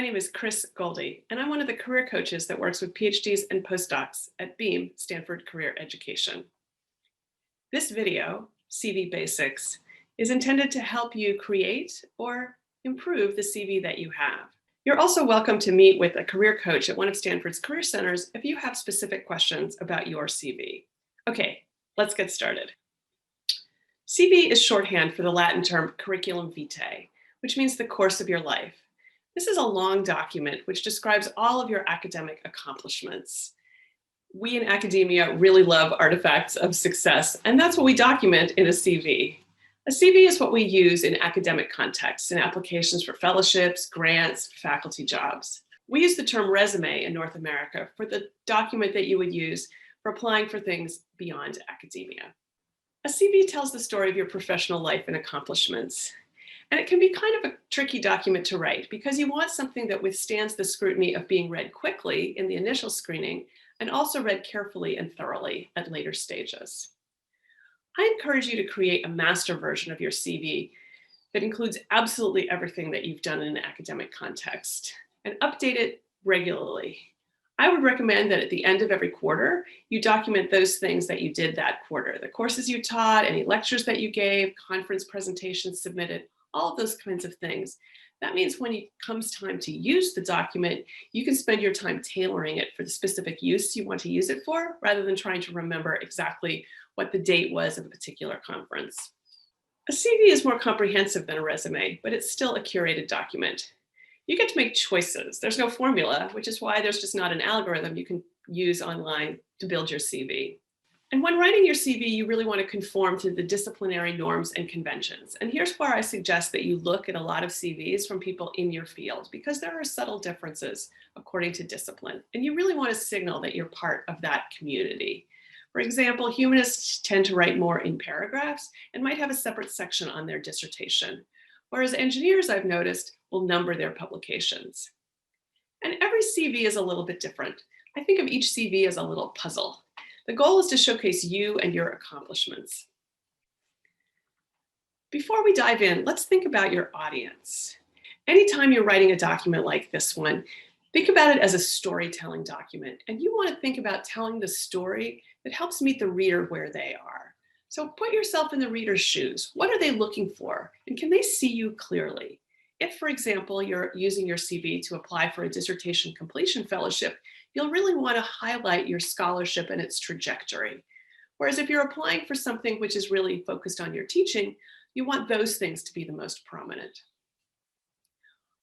name is Chris Golde, and I'm one of the career coaches that works with PhDs and postdocs at BEAM, Stanford Career Education. This video, CV Basics, is intended to help you create or improve the CV that you have. You're also welcome to meet with a career coach at one of Stanford's career centers if you have specific questions about your CV. Okay, let's get started. CV is shorthand for the Latin term curriculum vitae, which means the course of your life. This is a long document which describes all of your academic accomplishments. We in academia really love artifacts of success, and that's what we document in a CV. A CV is what we use in academic contexts, in applications for fellowships, grants, faculty jobs. We use the term resume in North America for the document that you would use for applying for things beyond academia. A CV tells the story of your professional life and accomplishments. And it can be kind of a tricky document to write because you want something that withstands the scrutiny of being read quickly in the initial screening and also read carefully and thoroughly at later stages. I encourage you to create a master version of your CV that includes absolutely everything that you've done in an academic context and update it regularly. I would recommend that at the end of every quarter, you document those things that you did that quarter, the courses you taught, any lectures that you gave, conference presentations submitted, all of those kinds of things. That means when it comes time to use the document, you can spend your time tailoring it for the specific use you want to use it for, rather than trying to remember exactly what the date was of a particular conference. A CV is more comprehensive than a resume, but it's still a curated document. You get to make choices. There's no formula, which is why there's just not an algorithm you can use online to build your CV. And when writing your CV, you really want to conform to the disciplinary norms and conventions. And here's where I suggest that you look at a lot of CVs from people in your field, because there are subtle differences according to discipline. And you really want to signal that you're part of that community. For example, humanists tend to write more in paragraphs and might have a separate section on their dissertation, whereas engineers, I've noticed, will number their publications. And every CV is a little bit different. I think of each CV as a little puzzle. The goal is to showcase you and your accomplishments. Before we dive in, let's think about your audience. Anytime you're writing a document like this one, think about it as a storytelling document. And you want to think about telling the story that helps meet the reader where they are. So put yourself in the reader's shoes. What are they looking for? And can they see you clearly? If, for example, you're using your CV to apply for a dissertation completion fellowship, you'll really want to highlight your scholarship and its trajectory. Whereas if you're applying for something which is really focused on your teaching, you want those things to be the most prominent.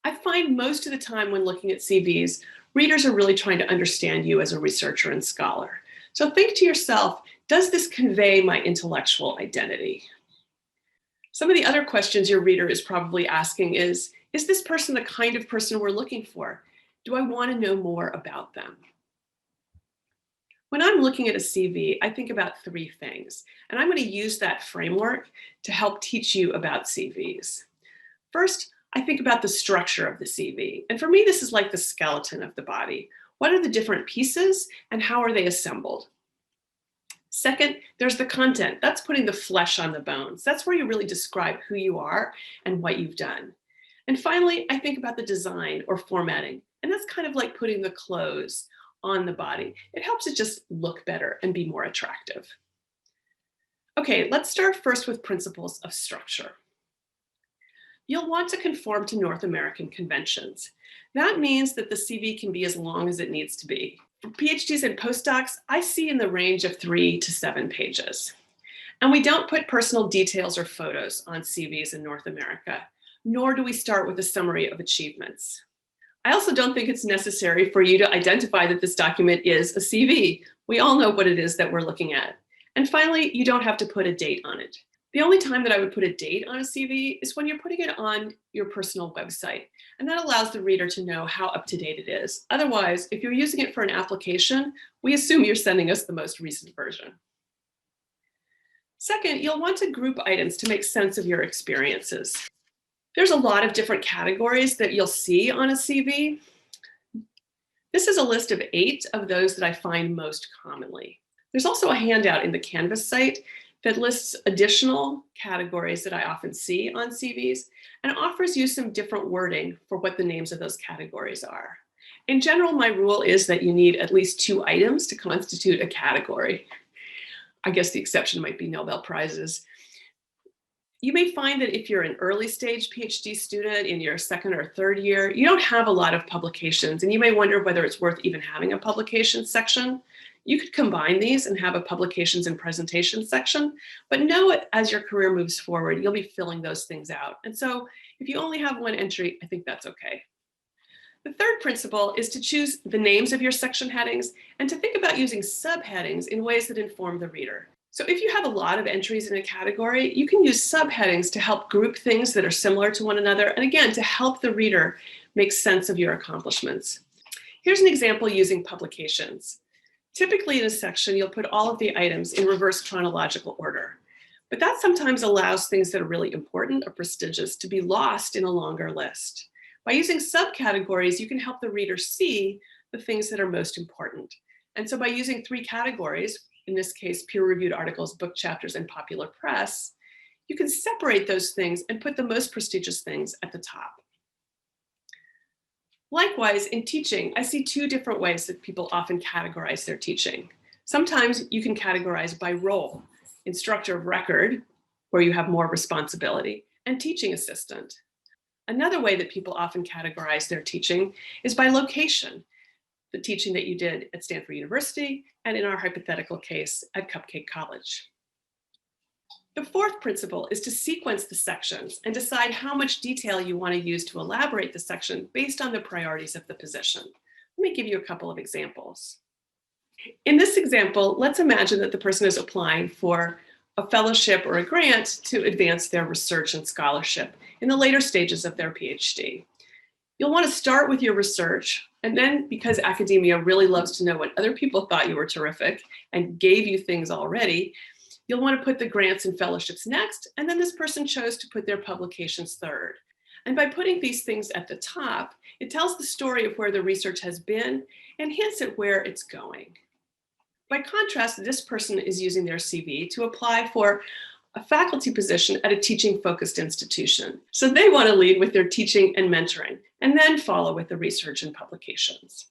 I find most of the time when looking at CVs, readers are really trying to understand you as a researcher and scholar. So think to yourself, does this convey my intellectual identity? Some of the other questions your reader is probably asking is this person the kind of person we're looking for? Do I want to know more about them? When I'm looking at a CV, I think about three things, and I'm going to use that framework to help teach you about CVs. First, I think about the structure of the CV. And for me, this is like the skeleton of the body. What are the different pieces and how are they assembled? Second, there's the content. That's putting the flesh on the bones. That's where you really describe who you are and what you've done. And finally, I think about the design or formatting. And that's kind of like putting the clothes on the body. It helps it just look better and be more attractive. Okay, let's start first with principles of structure. You'll want to conform to North American conventions. That means that the CV can be as long as it needs to be. For PhDs and postdocs, I see in the range of 3 to 7 pages. And we don't put personal details or photos on CVs in North America, nor do we start with a summary of achievements. I also don't think it's necessary for you to identify that this document is a CV. We all know what it is that we're looking at. And finally, you don't have to put a date on it. The only time that I would put a date on a CV is when you're putting it on your personal website. And that allows the reader to know how up to date it is. Otherwise, if you're using it for an application, we assume you're sending us the most recent version. Second, you'll want to group items to make sense of your experiences. There's a lot of different categories that you'll see on a CV. This is a list of 8 of those that I find most commonly. There's also a handout in the Canvas site that lists additional categories that I often see on CVs and offers you some different wording for what the names of those categories are. In general, my rule is that you need at least 2 items to constitute a category. I guess the exception might be Nobel Prizes. You may find that if you're an early stage PhD student in your 2nd or 3rd year, you don't have a lot of publications, and you may wonder whether it's worth even having a publications section. You could combine these and have a publications and presentations section, but know as your career moves forward, you'll be filling those things out. And so if you only have 1 entry, I think that's okay. The third principle is to choose the names of your section headings and to think about using subheadings in ways that inform the reader. So if you have a lot of entries in a category, you can use subheadings to help group things that are similar to one another, and again, to help the reader make sense of your accomplishments. Here's an example using publications. Typically in a section, you'll put all of the items in reverse chronological order, but that sometimes allows things that are really important or prestigious to be lost in a longer list. By using subcategories, you can help the reader see the things that are most important. And so by using 3 categories, in this case, peer-reviewed articles, book chapters, and popular press, you can separate those things and put the most prestigious things at the top. Likewise, in teaching, I see 2 different ways that people often categorize their teaching. Sometimes you can categorize by role, instructor of record, where you have more responsibility, and teaching assistant. Another way that people often categorize their teaching is by location, the teaching that you did at Stanford University, and in our hypothetical case, at Cupcake College. The fourth principle is to sequence the sections and decide how much detail you want to use to elaborate the section based on the priorities of the position. Let me give you a couple of examples. In this example, let's imagine that the person is applying for a fellowship or a grant to advance their research and scholarship in the later stages of their PhD. You'll want to start with your research, and then, because academia really loves to know what other people thought you were terrific and gave you things already, you'll want to put the grants and fellowships next, and then this person chose to put their publications third. And by putting these things at the top, it tells the story of where the research has been and hints at where it's going. By contrast, this person is using their CV to apply for a faculty position at a teaching-focused institution. So they want to lead with their teaching and mentoring, and then follow with the research and publications.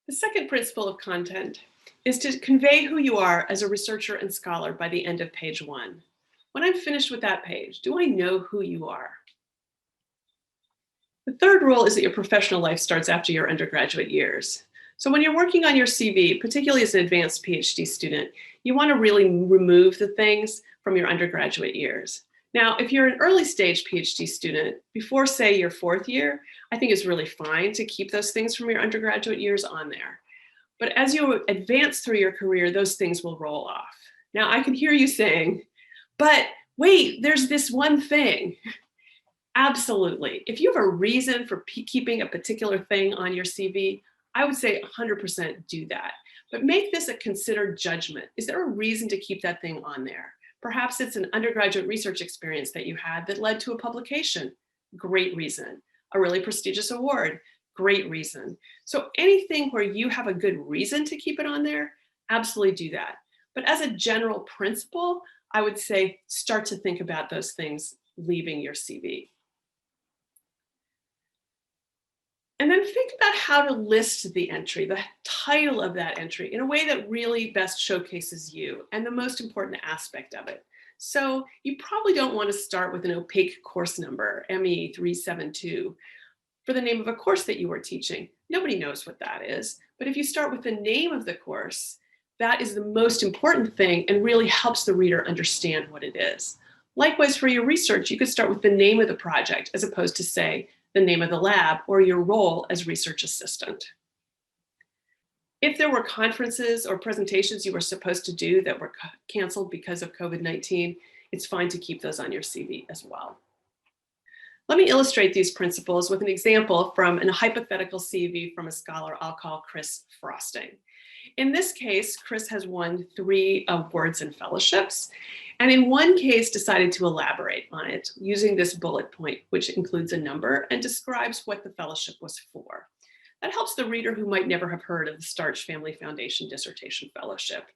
The second principle of content is to convey who you are as a researcher and scholar by the end of page 1. When I'm finished with that page, do I know who you are? The third rule is that your professional life starts after your undergraduate years. So when you're working on your CV, particularly as an advanced PhD student, you want to really remove the things from your undergraduate years. Now, if you're an early stage PhD student, before, say, your 4th year, I think it's really fine to keep those things from your undergraduate years on there. But as you advance through your career, those things will roll off. Now, I can hear you saying, but wait, there's this one thing. Absolutely. If you have a reason for keeping a particular thing on your CV, I would say 100% do that. But make this a considered judgment. Is there a reason to keep that thing on there? Perhaps it's an undergraduate research experience that you had that led to a publication. Great reason. A really prestigious award. Great reason. So anything where you have a good reason to keep it on there, absolutely do that. But as a general principle, I would say start to think about those things leaving your CV. And then think about how to list the entry, the title of that entry, in a way that really best showcases you and the most important aspect of it. So you probably don't want to start with an opaque course number, ME372, for the name of a course that you are teaching. Nobody knows what that is. But if you start with the name of the course, that is the most important thing and really helps the reader understand what it is. Likewise, for your research, you could start with the name of the project as opposed to, say, the name of the lab or your role as research assistant. If there were conferences or presentations you were supposed to do that were canceled because of COVID-19, it's fine to keep those on your CV as well. Let me illustrate these principles with an example from a hypothetical CV from a scholar I'll call Chris Frosting. In this case, Chris has won 3 awards and fellowships, and in one case decided to elaborate on it using this bullet point, which includes a number and describes what the fellowship was for. That helps the reader who might never have heard of the Starch Family Foundation Dissertation Fellowship.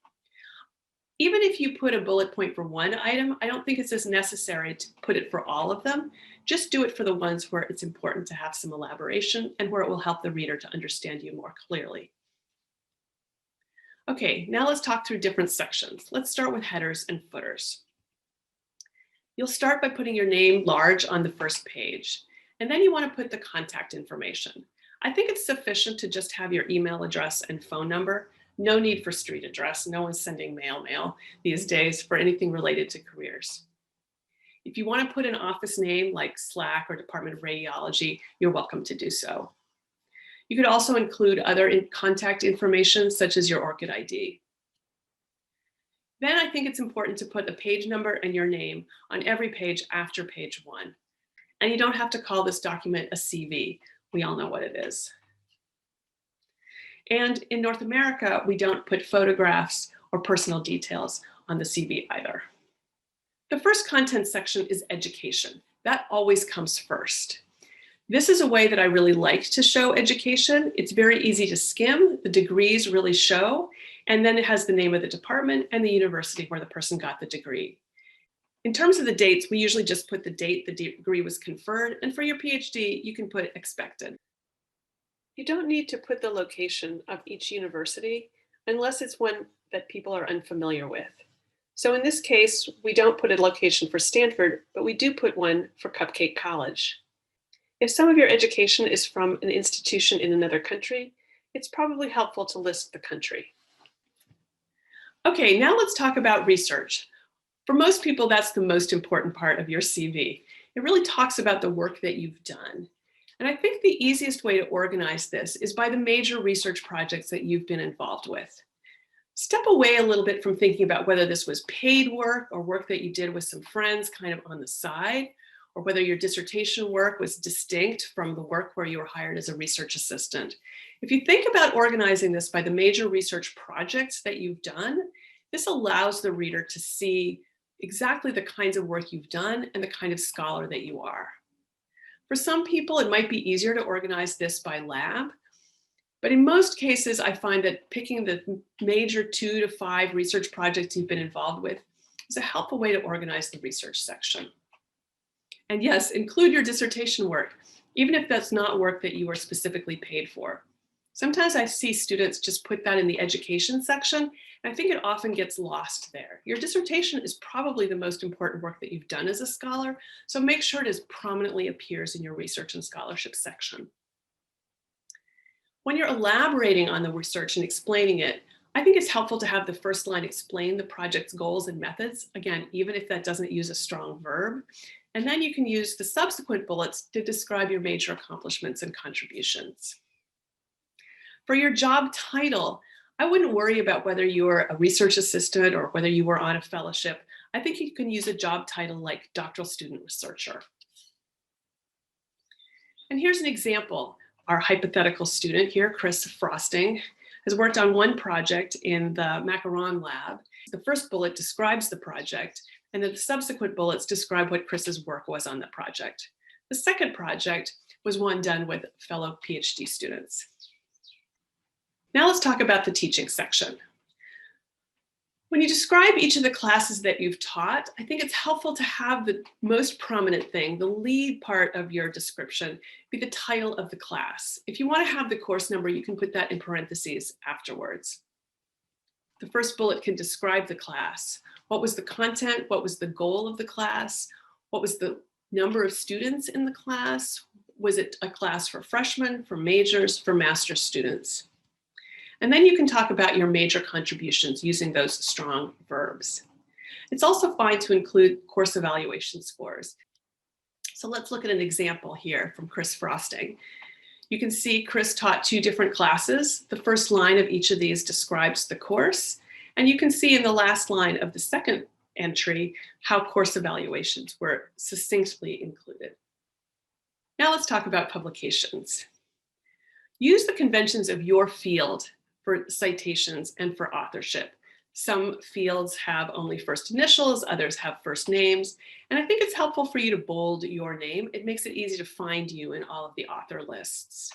Even if you put a bullet point for one item, I don't think it's as necessary to put it for all of them. Just do it for the ones where it's important to have some elaboration and where it will help the reader to understand you more clearly. Okay, now let's talk through different sections. Let's start with headers and footers. You'll start by putting your name large on the first page, and then you want to put the contact information. I think it's sufficient to just have your email address and phone number. No need for street address. No one's sending mail these days for anything related to careers. If you want to put an office name like Slack or Department of Radiology, you're welcome to do so. You could also include other contact information such as your ORCID ID. Then I think it's important to put a page number and your name on every page after page 1. And you don't have to call this document a CV. We all know what it is. And in North America, we don't put photographs or personal details on the CV either. The first content section is education. That always comes first. This is a way that I really like to show education. It's very easy to skim. The degrees really show. And then it has the name of the department and the university where the person got the degree. In terms of the dates, we usually just put the date the degree was conferred. And for your PhD, you can put expected. You don't need to put the location of each university unless it's one that people are unfamiliar with. So in this case, we don't put a location for Stanford, but we do put one for Cupcake College. If some of your education is from an institution in another country, it's probably helpful to list the country. Okay, now let's talk about research. For most people, that's the most important part of your CV. It really talks about the work that you've done. And I think the easiest way to organize this is by the major research projects that you've been involved with. Step away a little bit from thinking about whether this was paid work or work that you did with some friends kind of on the side, or whether your dissertation work was distinct from the work where you were hired as a research assistant. If you think about organizing this by the major research projects that you've done, this allows the reader to see exactly the kinds of work you've done and the kind of scholar that you are. For some people, it might be easier to organize this by lab, but in most cases, I find that picking the major 2 to 5 research projects you've been involved with is a helpful way to organize the research section. And yes, include your dissertation work, even if that's not work that you were specifically paid for. Sometimes I see students just put that in the education section, and I think it often gets lost there. Your dissertation is probably the most important work that you've done as a scholar, so make sure it as prominently appears in your research and scholarship section. When you're elaborating on the research and explaining it, I think it's helpful to have the first line explain the project's goals and methods, again, even if that doesn't use a strong verb. And then you can use the subsequent bullets to describe your major accomplishments and contributions. For your job title, I wouldn't worry about whether you're a research assistant or whether you were on a fellowship. I think you can use a job title like doctoral student researcher. And here's an example. Our hypothetical student here, Chris Frosting, has worked on one project in the macaron lab. The first bullet describes the project, and then the subsequent bullets describe what Chris's work was on the project. The second project was one done with fellow PhD students. Now let's talk about the teaching section. When you describe each of the classes that you've taught, I think it's helpful to have the most prominent thing, the lead part of your description, be the title of the class. If you want to have the course number, you can put that in parentheses afterwards. The first bullet can describe the class. What was the content? What was the goal of the class? What was the number of students in the class? Was it a class for freshmen, for majors, for master's students? And then you can talk about your major contributions using those strong verbs. It's also fine to include course evaluation scores. So let's look at an example here from Chris Frosting. You can see Chris taught 2 different classes. The first line of each of these describes the course. And you can see in the last line of the second entry how course evaluations were succinctly included. Now let's talk about publications. Use the conventions of your field for citations and for authorship. Some fields have only first initials, others have first names, and I think it's helpful for you to bold your name. It makes it easy to find you in all of the author lists.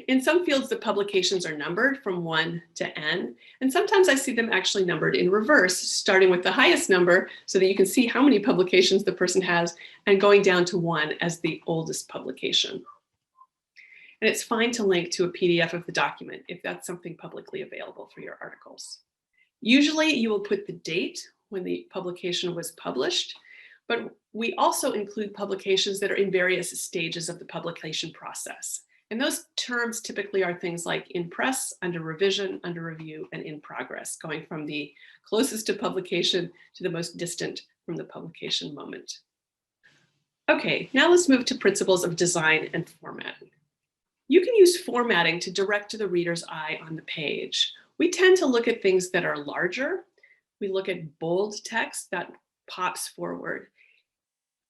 In some fields, the publications are numbered from 1 to N, and sometimes I see them actually numbered in reverse, starting with the highest number so that you can see how many publications the person has, and going down to 1 as the oldest publication. And it's fine to link to a PDF of the document if that's something publicly available for your articles. Usually you will put the date when the publication was published, but we also include publications that are in various stages of the publication process. And those terms typically are things like in press, under revision, under review, and in progress, going from the closest to publication to the most distant from the publication moment. Okay, now let's move to principles of design and formatting. You can use formatting to direct the reader's eye on the page. We tend to look at things that are larger. We look at bold text that pops forward.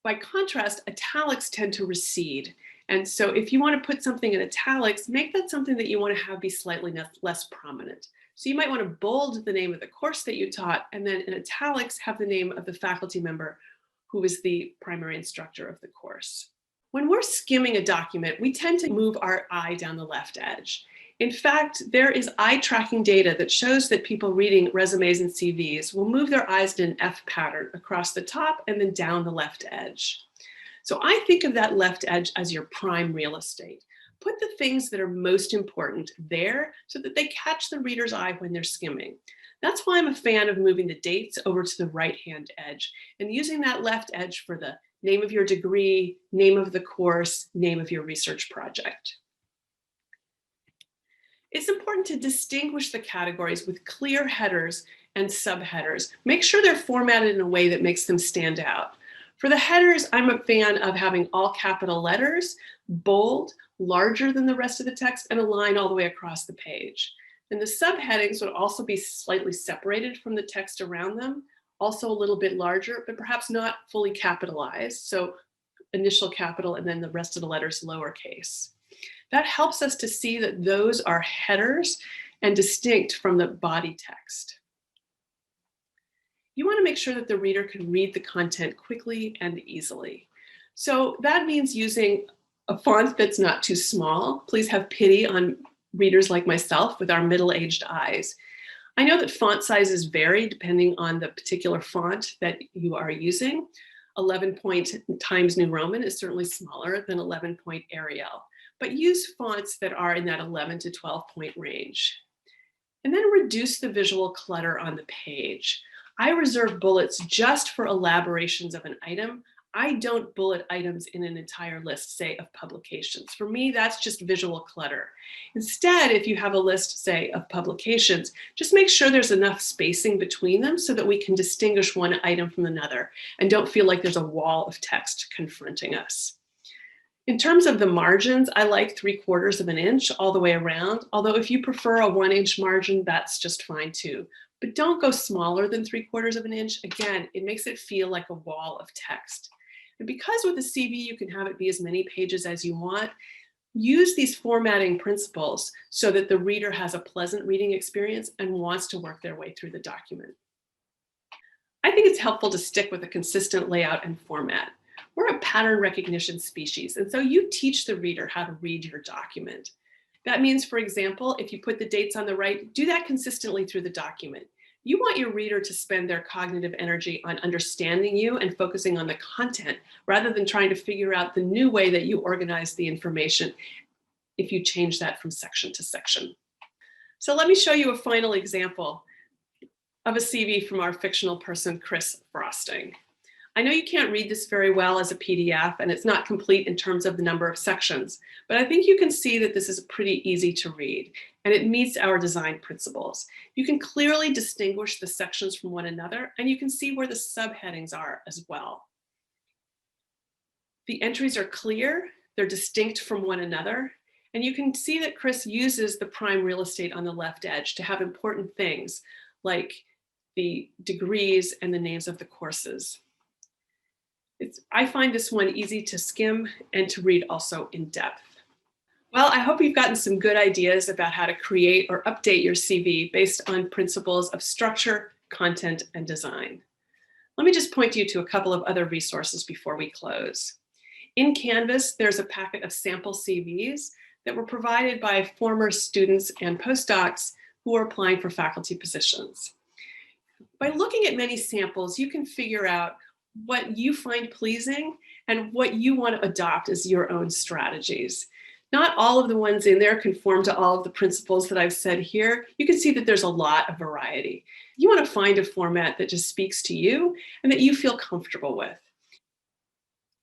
By contrast, italics tend to recede. And so if you want to put something in italics, make that something that you want to have be slightly less prominent. So you might want to bold the name of the course that you taught, and then in italics have the name of the faculty member who is the primary instructor of the course. When we're skimming a document, we tend to move our eye down the left edge. In fact, there is eye tracking data that shows that people reading resumes and CVs will move their eyes in an F pattern across the top and then down the left edge. So I think of that left edge as your prime real estate. Put the things that are most important there so that they catch the reader's eye when they're skimming. That's why I'm a fan of moving the dates over to the right-hand edge and using that left edge for the name of your degree, name of the course, name of your research project. It's important to distinguish the categories with clear headers and subheaders. Make sure they're formatted in a way that makes them stand out. For the headers, I'm a fan of having all capital letters, bold, larger than the rest of the text, and a line all the way across the page. And the subheadings would also be slightly separated from the text around them, also a little bit larger, but perhaps not fully capitalized. So initial capital and then the rest of the letters lowercase. That helps us to see that those are headers and distinct from the body text. You want to make sure that the reader can read the content quickly and easily. So that means using a font that's not too small. Please have pity on readers like myself with our middle-aged eyes. I know that font sizes vary depending on the particular font that you are using. 11-point Times New Roman is certainly smaller than 11-point Arial, but use fonts that are in that 11 to 12-point range. And then reduce the visual clutter on the page. I reserve bullets just for elaborations of an item. I don't bullet items in an entire list, say, of publications. For me, that's just visual clutter. Instead, if you have a list, say, of publications, just make sure there's enough spacing between them so that we can distinguish one item from another and don't feel like there's a wall of text confronting us. In terms of the margins, I like 3/4 of an inch all the way around, although if you prefer a 1-inch margin, that's just fine too. But don't go smaller than 3/4 of an inch. Again, it makes it feel like a wall of text. And because with a CV, you can have it be as many pages as you want, use these formatting principles so that the reader has a pleasant reading experience and wants to work their way through the document. I think it's helpful to stick with a consistent layout and format. We're a pattern recognition species, and so you teach the reader how to read your document. That means, for example, if you put the dates on the right, do that consistently through the document. You want your reader to spend their cognitive energy on understanding you and focusing on the content rather than trying to figure out the new way that you organize the information if you change that from section to section. So let me show you a final example of a CV from our fictional person, Chris Frosting. I know you can't read this very well as a PDF, and it's not complete in terms of the number of sections, but I think you can see that this is pretty easy to read, and it meets our design principles. You can clearly distinguish the sections from one another, and you can see where the subheadings are as well. The entries are clear, they're distinct from one another, and you can see that Chris uses the prime real estate on the left edge to have important things like the degrees and the names of the courses. I find this one easy to skim and to read also in depth. Well, I hope you've gotten some good ideas about how to create or update your CV based on principles of structure, content, and design. Let me just point you to a couple of other resources before we close. In Canvas, there's a packet of sample CVs that were provided by former students and postdocs who are applying for faculty positions. By looking at many samples, you can figure out what you find pleasing and what you want to adopt as your own strategies. Not all of the ones in there conform to all of the principles that I've said here. You can see that there's a lot of variety. You want to find a format that just speaks to you and that you feel comfortable with.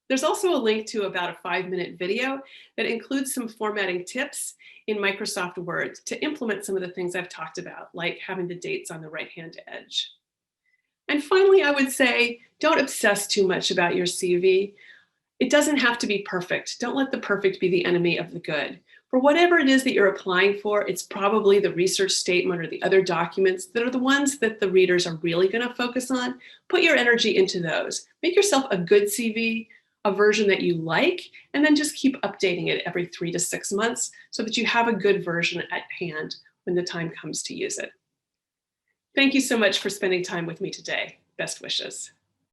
There's also a link to about a 5-minute video that includes some formatting tips in Microsoft Word to implement some of the things I've talked about, like having the dates on the right-hand edge. And finally, I would say, don't obsess too much about your CV. It doesn't have to be perfect. Don't let the perfect be the enemy of the good. For whatever it is that you're applying for, it's probably the research statement or the other documents that are the ones that the readers are really going to focus on. Put your energy into those. Make yourself a good CV, a version that you like, and then just keep updating it every 3 to 6 months so that you have a good version at hand when the time comes to use it. Thank you so much for spending time with me today. Best wishes.